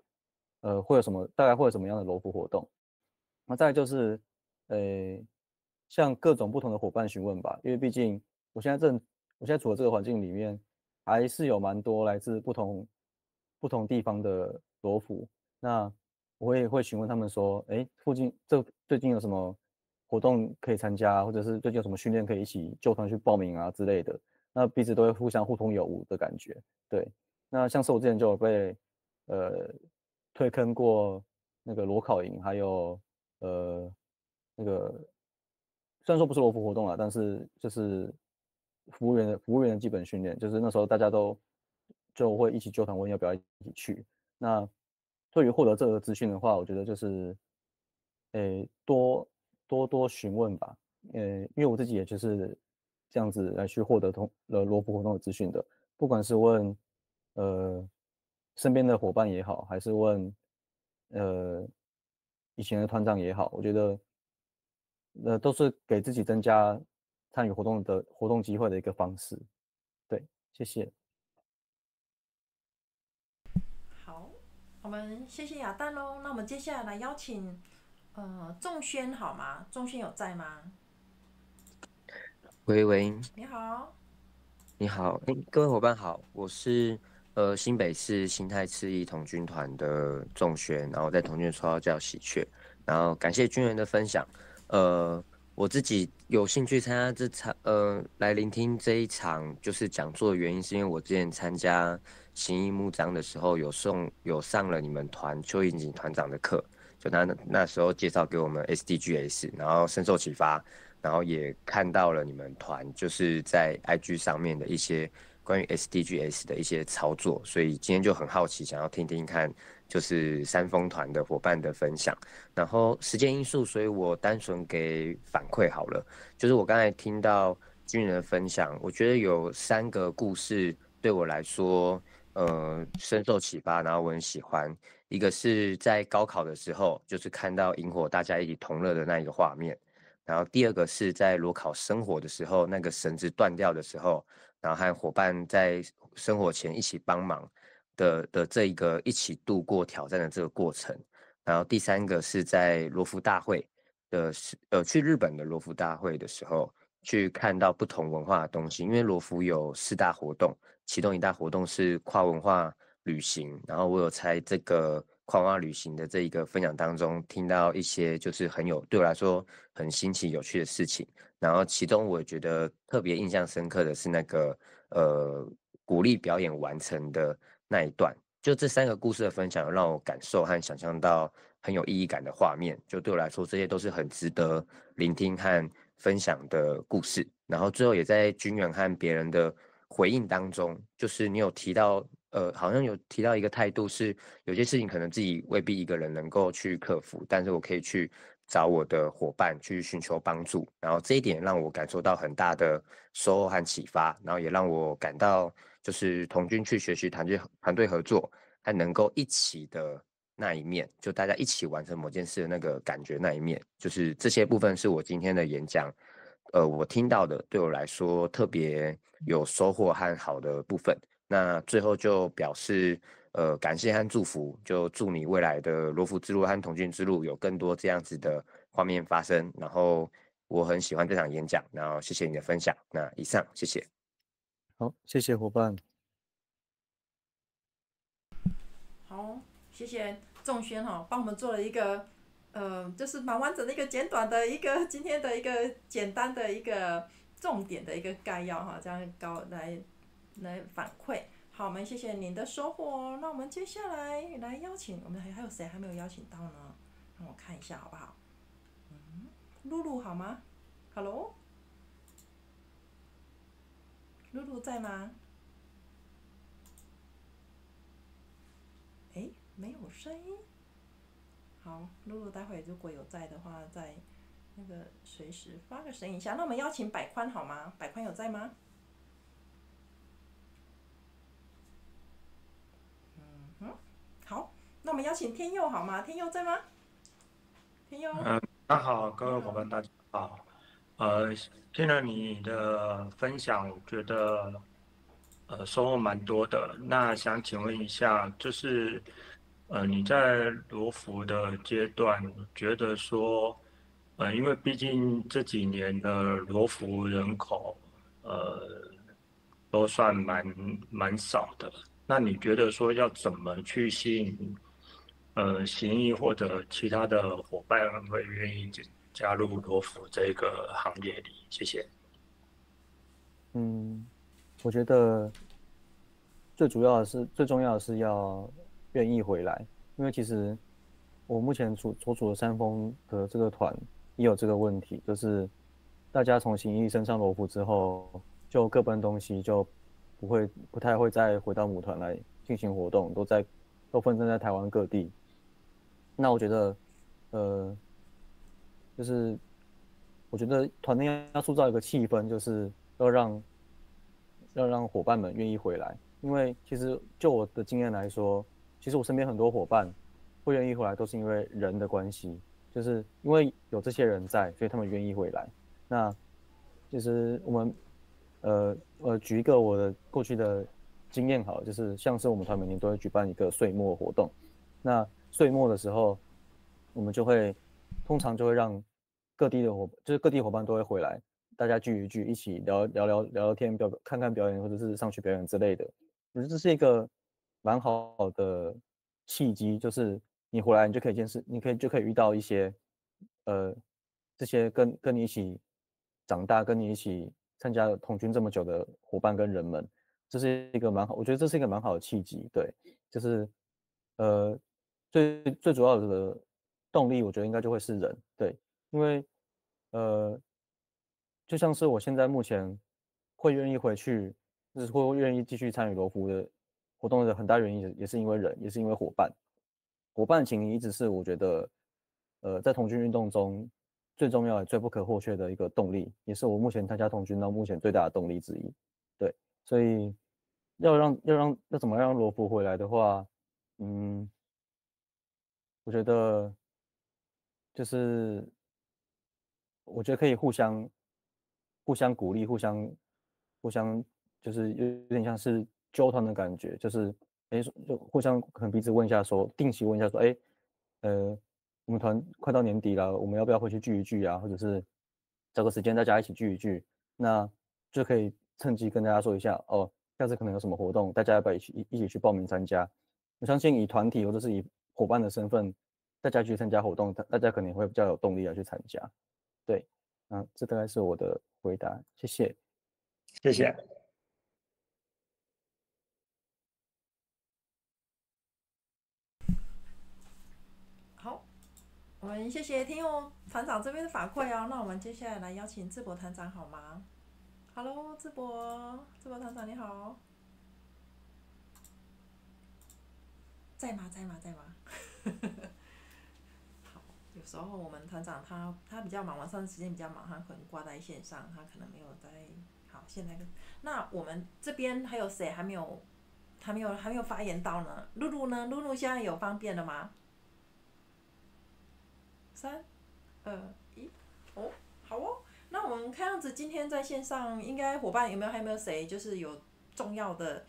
会有什么，大概会有什么样的罗浮活动。那再来就是，向各种不同的伙伴询问吧，因为毕竟我现在处的这个环境里面，还是有蛮多来自不同地方的罗浮。那我也会询问他们说，附近最近有什么活动可以参加，或者是最近有什么训练可以一起就团去报名啊之类的。那彼此都会互相互通有无的感觉。对，那像是我之前就有被推坑过那个裸考营，还有那个虽然说不是罗浮活动啦，但是就是服务员的基本训练，就是那时候大家就会一起纠团问要不要一起去。那对于获得这个资讯的话，我觉得就是，多询问吧，因为我自己也就是这样子来去获得罗浮活动的资讯的，不管是问身边的伙伴也好，还是问以前的团长也好，我觉得都是给自己增加参与活动机会的一个方式。对，谢谢。好，我们谢谢亚蛋喽。那我们接下来邀请仲轩好吗？仲轩有在吗？喂喂，你好。你好，各位伙伴好，我是新北市新泰赤翼童军团的仲轩，然后在童军绰号叫喜鹊，然后感谢军人的分享，我自己有兴趣参加这场来聆听这一场就是讲座的原因，是因为我之前参加行义幕章的时候有上了你们团邱应景团长的课，就他那时候介绍给我们 SDGs， 然后深受启发。然后也看到了你们团就是在 IG 上面的一些关于 SDGs 的一些操作，所以今天就很好奇，想要听听看就是山峰团的伙伴的分享。然后时间因素，所以我单纯给反馈好了。就是我刚才听到军人的分享，我觉得有3个故事对我来说，深受启发，然后我很喜欢。一个是在高考的时候，就是看到萤火大家一起同乐的那一个画面。然后第2个是在裸考生火的时候，那个绳子断掉的时候，然后和伙伴在生火前一起帮忙的这一个一起度过挑战的这个过程。然后第3个是在罗浮大会的去日本的罗浮大会的时候，去看到不同文化的东西。因为罗浮有4大活动，其中1大活动是跨文化旅行，然后我有在这个跨文化旅行的这一个分享当中听到一些就是对我来说很新奇有趣的事情，然后其中我觉得特别印象深刻的是那个鼓励表演完成的那一段，就这3个故事的分享让我感受和想象到很有意义感的画面，就对我来说这些都是很值得聆听和分享的故事。然后最后也在军人和别人的回应当中，就是你有提到好像有提到一个态度是有些事情可能自己未必一个人能够去克服，但是我可以去找我的伙伴去寻求帮助，然后这一点让我感受到很大的收获和启发，然后也让我感到就是童军去学习团队合作和能够一起的那一面，就大家一起完成某件事的那个感觉那一面，就是这些部分是我今天的演讲我听到的对我来说特别有收获和好的部分。那最后就表示感谢和祝福，就祝你未来的罗浮之路和童军之路有更多这样子的画面发生。然后我很喜欢这场演讲，然后谢谢你的分享。那以上，谢谢。好，谢谢伙伴。好，谢谢仲轩帮我们做了一个就是蛮完整的一个简短的一个今天的一个简单的一个重点的一个概要这样来反馈。好，我们谢谢您的收获哦。那我们接下来来邀请我们还有谁还没有邀请到呢？让我看一下好不好？露露好吗 ？Hello， 露露在吗？哎，没有声音。好，露露待会如果有在的话，再那个随时发个声音一下。那我们邀请百宽好吗？百宽有在吗？好，那我们邀请天佑好吗？天佑在吗？天佑。大家好，各位伙伴，大家好。听了你的分享，我觉得收获蛮多的。那想请问一下，就是你在罗浮的阶段，觉得说，因为毕竟这几年的罗浮人口，都算蛮少的。那你觉得说要怎么去吸引行义或者其他的伙伴会愿意加入罗浮这个行业里？谢谢。我觉得最重要的是要愿意回来，因为其实我目前所处的山峰的这个团也有这个问题，就是大家从行义升上罗浮之后，就各奔东西，就不太会再回到母团来进行活动，都分散在台湾各地。那我觉得就是我觉得团内要塑造一个气氛，就是要让伙伴们愿意回来。因为其实就我的经验来说，其实我身边很多伙伴会愿意回来，都是因为人的关系，就是因为有这些人在，所以他们愿意回来。那其实我们举一个我的过去的经验好了，就是像是我们团每年都会举办一个岁末活动，那岁末的时候，我们通常就会让各地伙伴都会回来，大家聚一聚，一起聊天，看看表演，或者是上去表演之类的。我觉得这是一个蛮好的契机，就是你回来，你就可以遇到一些这些跟你一起长大、跟你一起参加童军这么久的伙伴跟人们，这是一个蛮好，我觉得这是一个蛮好的契机。对，就是最主要的动力，我觉得应该就会是人。对，因为就像是我现在目前会愿意回去，就是会愿意继续参与罗浮的活动的很大原因也是因为人，也是因为伙伴。伙伴情谊一直是我觉得在童军运动中最重要也最不可或缺的一个动力，也是我目前参加童军到目前最大的动力之一。对，所以要怎么让罗浮回来的话，我觉得就是我觉得可以互相鼓励，互相就是有点像是纠团的感觉，就是就互相可能彼此问一下说，定期问一下说，我们团快到年底了，我们要不要回去聚一聚啊？或者是找个时间大家一起聚一聚，那就可以趁机跟大家说一下哦，下次可能有什么活动，大家要不要一起去报名参加？我相信以团体或者是以伙伴的身份，大家去参加活动，大家可能会比较有动力要去参加。对，这大概是我的回答，谢谢。谢谢。好，我们谢谢听友团长这边的反馈哦。那我们接下来邀请智博团长好吗 ？Hello， 智博团长你好。在吗？好，有时候我们团长他比较忙，晚上时间比较忙，他可能挂在线上，他可能没有在。好，现在那我们这边还有谁还没有发言到呢？露露呢？露露现在有方便了吗？3、2、1，哦，好哦。那我们看样子今天在线上应该伙伴还有没有谁就是有重要的？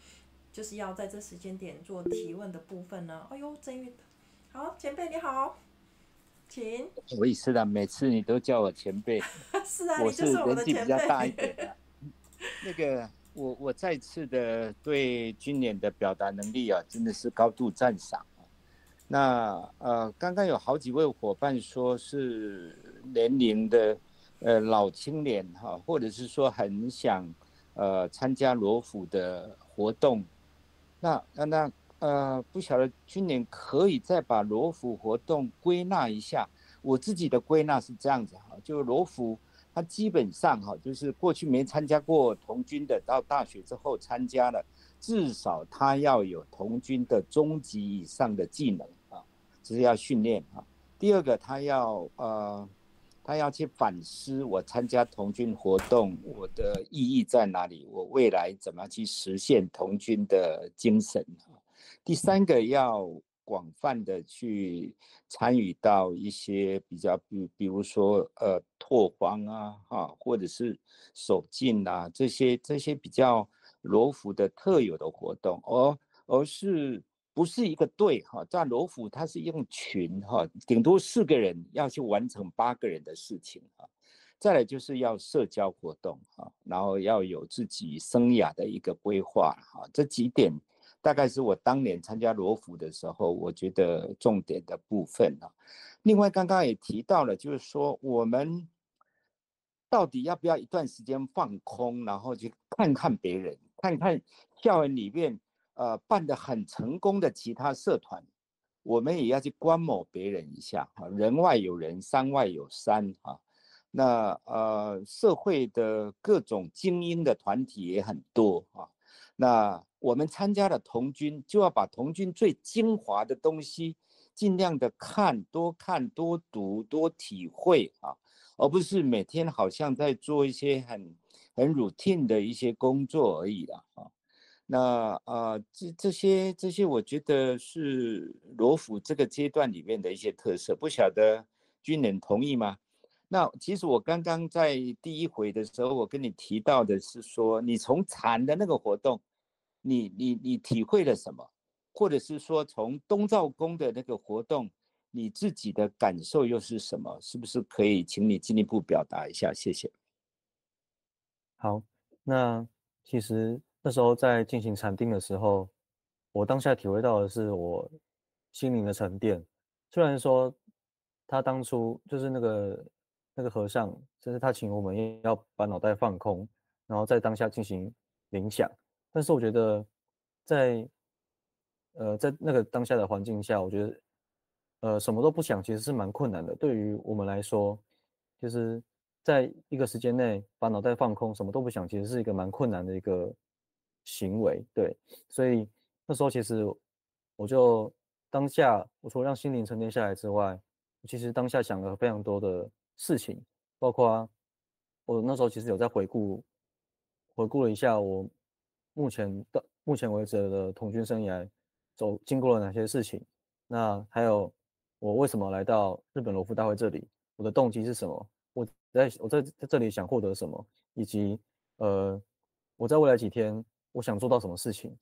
就是要在这时间点做提问的部分呢。哎呦，郑玉，好，前辈你好，请。不好意思啦，每次你都叫我前辈。是啊，我你就是我的前辈。年纪比较大一点的。那个，我再次的对军演的表达能力啊，真的是高度赞赏。那刚刚有好几位伙伴说是年龄的老青年哈，或者是说很想参加罗浮的活动。那不晓得军联可以再把罗浮活动归纳一下。我自己的归纳是这样子哈，就罗浮它基本上哈，就是过去没参加过童军的，到大学之后参加了，至少他要有童军的中级以上的技能啊，这是要训练啊。第二个，他要去反思我参加童军活动我的意义在哪里，我未来怎么去实现童军的精神。第三个，要广泛的去参与到一些比较比如说拓荒啊或者是守禁啊这些比较罗浮的特有的活动，而是不是一个队哈，在罗浮它是用群哈，顶多4个人要去完成8个人的事情哈。再来就是要社交活动哈，然后要有自己生涯的一个规划哈，这几点大概是我当年参加罗浮的时候我觉得重点的部分啊。另外刚刚也提到了，就是说我们到底要不要一段时间放空，然后去看看别人，看看校园里面办得很成功的其他社团，我们也要去观摩别人一下哈，人外有人，山外有山哈。那社会的各种精英的团体也很多啊。那我们参加了童军，就要把童军最精华的东西尽量的多看多读多体会啊，而不是每天好像在做一些很 routine 的一些工作而已啦啊。那这些我觉得是罗浮这个阶段里面的一些特色，不晓得军人同意吗？那其实我刚刚在第一回的时候，我跟你提到的是说，你从禅的那个活动，你体会了什么？或者是说从东照宫的那个活动，你自己的感受又是什么？是不是可以请你进一步表达一下？谢谢。好，那其实那时候在进行禅定的时候，我当下体会到的是我心灵的沉淀。虽然说他当初就是那个和尚，就是他请我们要把脑袋放空，然后在当下进行冥想，但是我觉得在那个当下的环境下，我觉得什么都不想其实是蛮困难的。对于我们来说，就是在一个时间内把脑袋放空，什么都不想，其实是一个蛮困难的一个行为。对，所以那时候其实我就当下，我除了让心灵沉淀下来之外，其实当下想了非常多的事情，包括我那时候其实有在回顾了一下我目前为止的统军生涯经过了哪些事情，那还有我为什么来到日本罗浮大会这里，我的动机是什么，我在这里想获得什么，以及我在未来几天我想做到什么事情，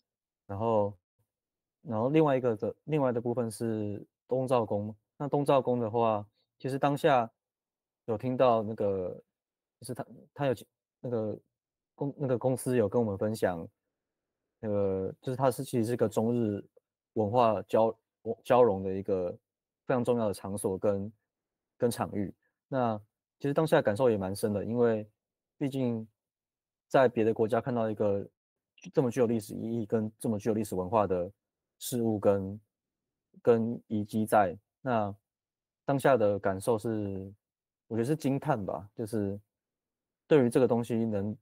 然后另外的部分是东照宫。那东照宫的话，其实当下有听到那个，就是他有那个公司有跟我们分享，就是它其实是个中日文化交融的一个非常重要的场所跟场域。那其实当下感受也蛮深的，因为毕竟在别的国家看到一个这么具有历史意义跟这么具有历史文化的事物跟遗迹在，那当下的感受是，我觉得是惊叹吧，就是对于这个东西能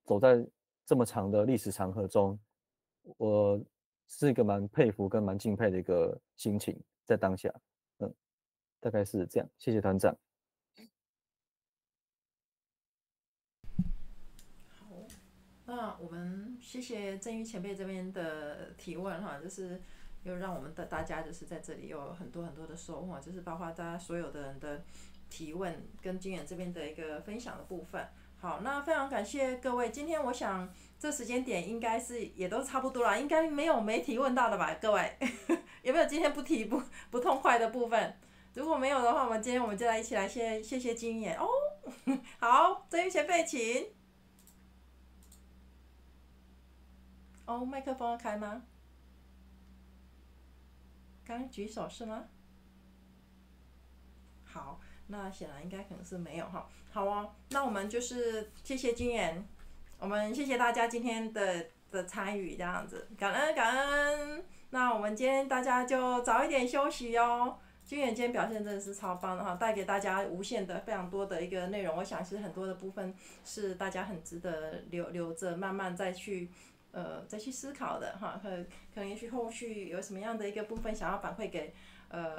走在这么长的历史长河中，我是一个蛮佩服跟蛮敬佩的一个心情在当下，大概是这样，谢谢团长。那我们谢谢郑玉前辈这边的提问哈，就是又让我们大家就是在这里有很多的收获，就是包括大家所有的人的提问跟军演这边的一个分享的部分。好，那非常感谢各位，今天我想这时间点应该是也都差不多了，应该没提问到的吧，各位有没有今天不痛快的部分？如果没有的话，今天我们就来一起来谢谢军演哦。好，郑玉前辈请。哦，麦克风要开吗？刚举手是吗？好，那显然应该可能是没有哈。好哦，那我们就是谢谢军演，我们谢谢大家今天的参与，这样子，感恩。那我们今天大家就早一点休息哦。军演今天表现真的是超棒的哈，带给大家无限的非常多的一个内容，我想其实很多的部分是大家很值得留着慢慢再去思考的哈，可能也许后续有什么样的一个部分想要反馈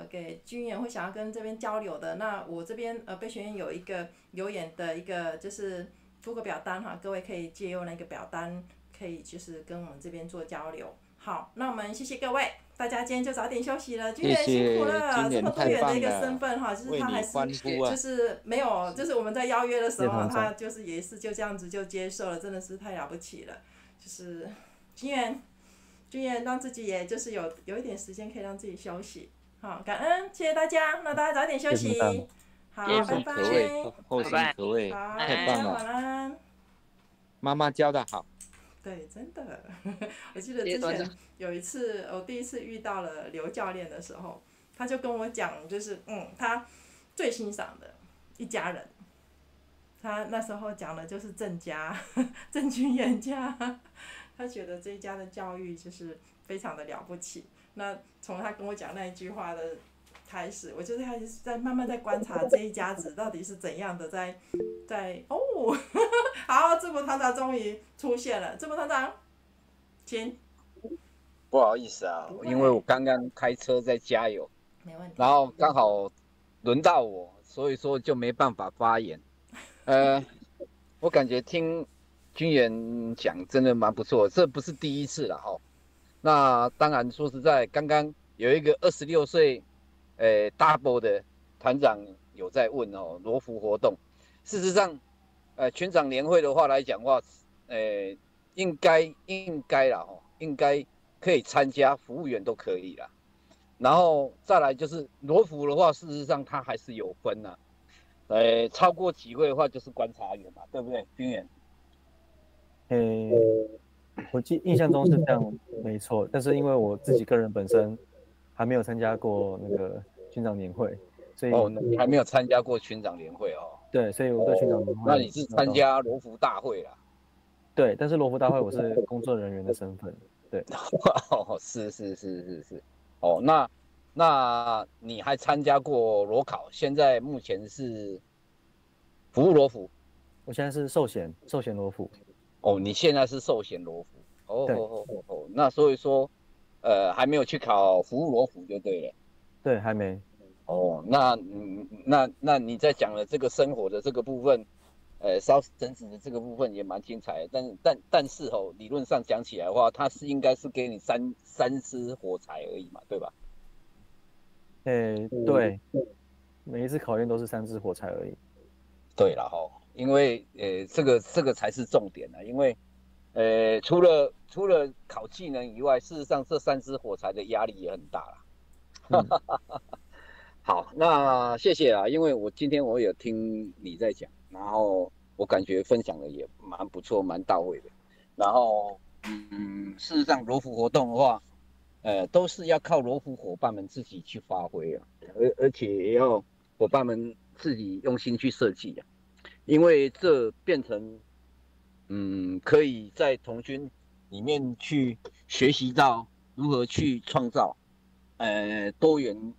给军演，会想要跟这边交流的，那我这边备学院有一个留言的一个就是附个表单哈，各位可以借用那个表单，可以就是跟我们这边做交流。好，那我们谢谢各位，大家今天就早点休息了，军人辛苦了，这么多元的一个身份哈，就是他还是就是没有，就是我们在邀约的时候，他就是也是就这样子就接受了，真的是太了不起了。就是军演让自己也就是有一点时间可以让自己休息，好，感恩，谢谢大家，那大家早点休息，好，拜拜，后生可畏，好，太棒了，晚安。妈妈教的好，对，真的，我记得之前有一次，我第一次遇到了刘教练的时候，他就跟我讲，就是他最欣赏的一家人。他那时候讲的就是郑家，郑军演家，他觉得这一家的教育就是非常的了不起。那从他跟我讲那一句话的开始，我就开始在慢慢在观察这一家子到底是怎样的在哦，好，智博团长终于出现了，智博团长，请。不好意思啊，因为我刚刚开车在加油。没问题。然后刚好轮到我，所以说就没办法发言。我感觉听军员讲真的蛮不错，这不是第一次了哈。那当然说实在，刚刚有一个26岁double 的团长有在问哦，罗浮活动。事实上，群长年会的话来讲话，应该啦哈，应该可以参加，服务员都可以啦。然后再来就是罗浮的话，事实上它还是有分呐、超过几位的话就是观察员嘛，对不对，军员？我印象中是这样，没错。但是因为我自己个人本身还没有参加过那个群长年会，所以你还没有参加过群长年会哦。对，所以我对群长年会，那你是参加罗浮大会啦？对，但是罗浮大会我是工作人员的身份，对。是。哦，那你还参加过罗考？现在目前是服务罗浮？我现在是授衔罗浮。哦，你现在是授衔罗浮。哦，那所以说，还没有去考服务罗浮就对了。对，还没。哦，那你在讲的这个生活的这个部分，烧绳子的这个部分也蛮精彩的，但是理论上讲起来的话，它是应该是给你三支火柴而已嘛，对吧？对，每一次考验都是3支火柴而已。对了因为这个才是重点啊，因为除了考技能以外，事实上这3支火柴的压力也很大啦。好，那谢谢啦，因为今天我有听你在讲，然后我感觉分享的也蛮不错，蛮到位的。然后事实上罗浮活动的话，都是要靠罗浮伙伴们自己去发挥啊，而且也要伙伴们自己用心去设计啊，因为这变成可以在童军里面去学习到如何去创造多元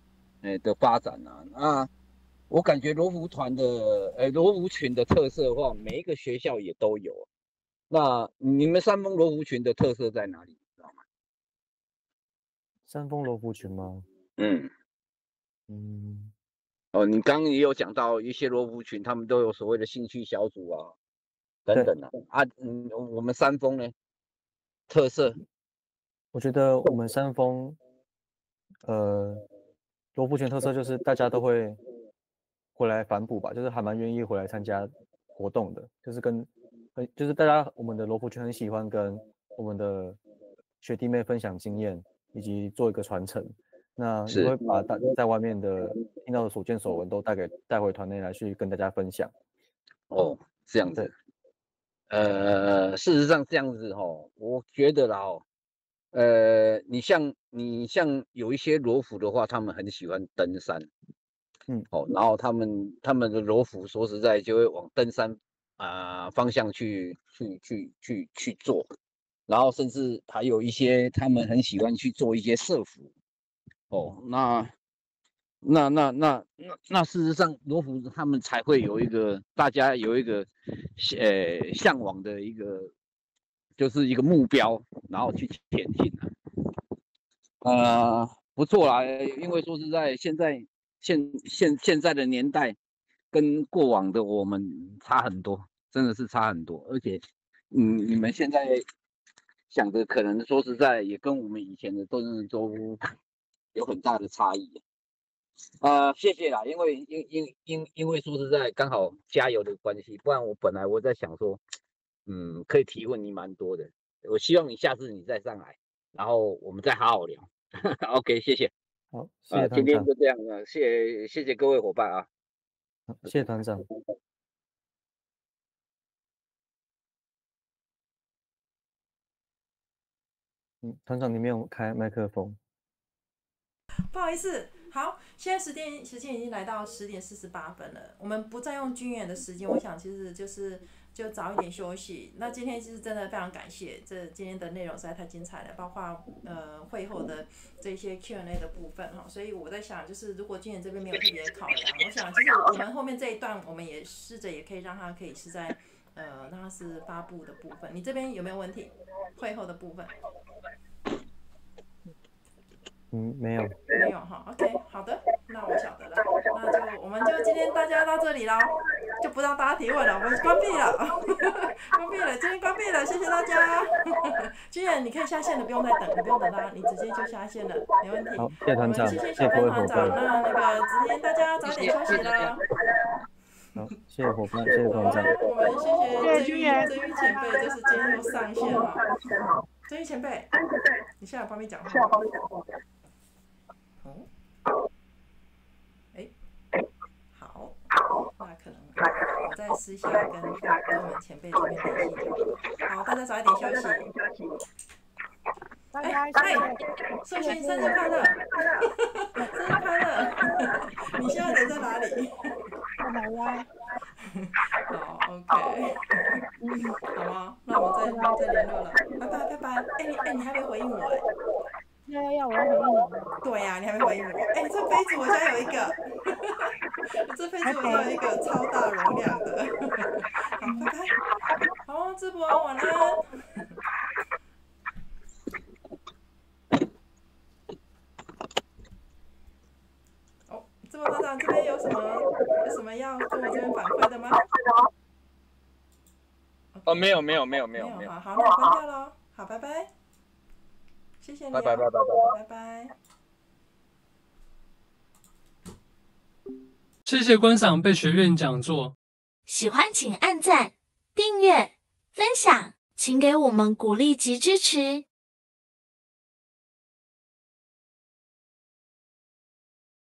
的发展啊。那我感觉罗浮团的罗浮群的特色的话，每一个学校也都有。那你们三峰罗浮群的特色在哪里？知道吗？三峰罗浮群吗？你刚刚也有讲到一些罗浮群，他们都有所谓的兴趣小组啊，等等我们三峰呢，特色，我觉得我们三峰，罗浮群特色就是大家都会回来反哺吧，就是还蛮愿意回来参加活动的，就是大家我们的罗浮群很喜欢跟我们的学弟妹分享经验，以及做一个传承。那也会把在外面的听到的所见所闻都带回团内来去跟大家分享。这样子。事实上这样子我觉得啦你像有一些罗浮的话，他们很喜欢登山，然后他们的罗浮说实在就会往登山方向去做，然后甚至还有一些他们很喜欢去做一些社服。那事实上罗浮他们才会有一个大家有一个向往的一个就是一个目标，然后去前进不错啦，因为说实在现在的年代跟过往的我们差很多，真的是差很多，而且你们现在想的可能说实在也跟我们以前的都有很大的差异。谢谢啦，因为说实在刚好加油的关系，不然我本来我在想说，可以提问你蛮多的，我希望你下次你再上来，然后我们再好好聊。OK， 谢谢。好，谢谢团长。今天就这样了，谢谢各位伙伴啊。谢谢团长。团长你没有开麦克风。不好意思，好，现在时间已经来到10点48分了，我们不再用军演的时间，我想其实就早一点休息。那今天其实真的非常感谢，今天的内容实在太精彩了，包括会后的这些 Q&A 的部分所以我在想，就是如果军演这边没有特别考量，我想其实我们后面这一段我们也试着也可以让它可以是在让它是发布的部分。你这边有没有问题？会后的部分？没有。没有哈 ，OK， 好的，那我晓得了，那我们就今天大家到这里咯，就不让大家提问了，我们关闭了，关闭了，今天关闭了，谢谢大家。君远，你可以下线了，不用再等，你不用等他，你直接就下线了，没问题。好，谢谢团长，谢谢小飞团长，那个今天大家早点休息啦。好，谢谢伙伴，谢谢团长。我们谢谢曾玉前辈，就是今天又上线了。曾玉前辈，你下来旁边讲话。好，那可能我再私下跟我们前辈这边联系。好，大家早一点休息。寿星生日快乐！生日快乐！你现在人在哪里？在哪呀？好 ，OK， 好吗？那我们再联络了，拜拜拜拜。你还没回应我哎。要，我要回应你。对呀，你还没回应我。这杯子我家有一个，这杯子我家有一个超大容量的。好，拜拜。好，直播晚安。直播团长这边有什么要跟我这边反馈的吗？没有。好，那我关掉喽。好，拜拜。谢谢你。拜拜。谢谢观赏贝学院讲座。喜欢请按赞、订阅、分享，请给我们鼓励及支持。